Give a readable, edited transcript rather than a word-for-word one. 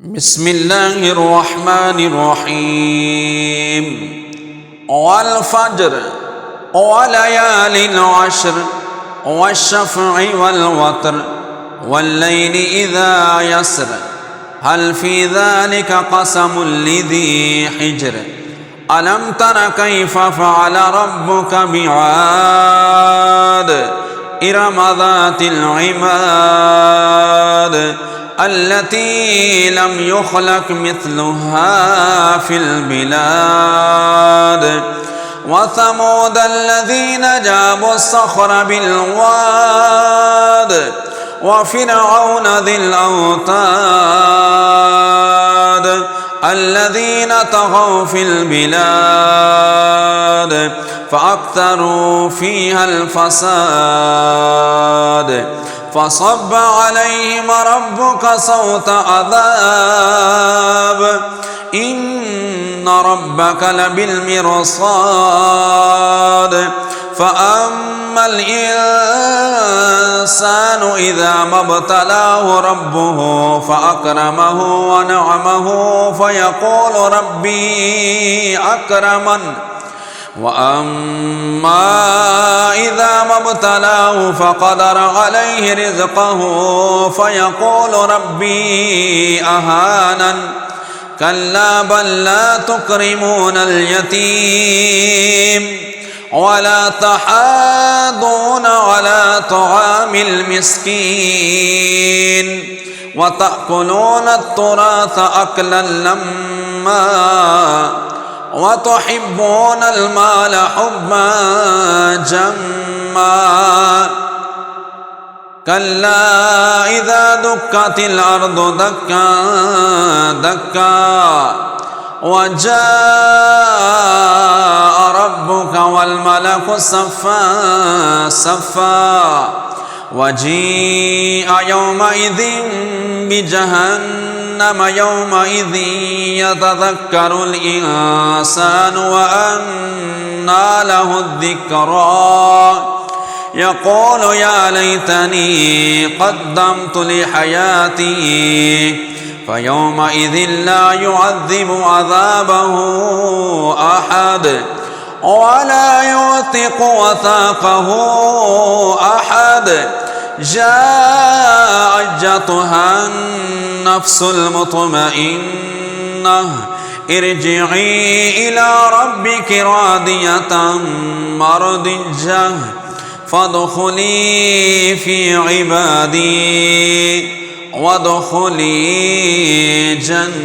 بسم الله الرحمن الرحيم والفجر وليال عشر والشفع والوتر والليل إذا يسر هل في ذلك قسم لذي حجر ألم تر كيف فعل ربك بعاد إرم ذات العماد التي لم يخلق مثلها في البلاد وثمود الذين جابوا الصخر بالواد وفرعون ذي الأوتاد الذين طغوا في البلاد فأكثروا فيها الفساد فصب عليهم ربك صوت عذاب إن ربك لبالمرصاد فأما الإنسان إذا ما ابتلاه ربه فأكرمه ونعمه فيقول ربي أكرمن وأما إذا ما ابتلاه فقدر عليه رزقه فيقول ربي أهانن كلا بل لا تكرمون اليتيم ولا تحاضون على طعام المسكين وتأكلون التراث أكلا لما وتحبون المال حبا جما كلا إذا دكت الأرض دكا دكا وجاء ربك والملك صفا صفا وجيء يومئذ بجهنم يومئذ يتذكر الإنسان وأنى له الذكرى يقول يا ليتني قدمت لحياتي فيومئذ لا يعذب عذابه أحد ولا يوثق وثاقه أحد جاءتها النفس المطمئنة ارجعي إلى ربك راضية مرضية فادخلي في عبادي وادخلي جنتي.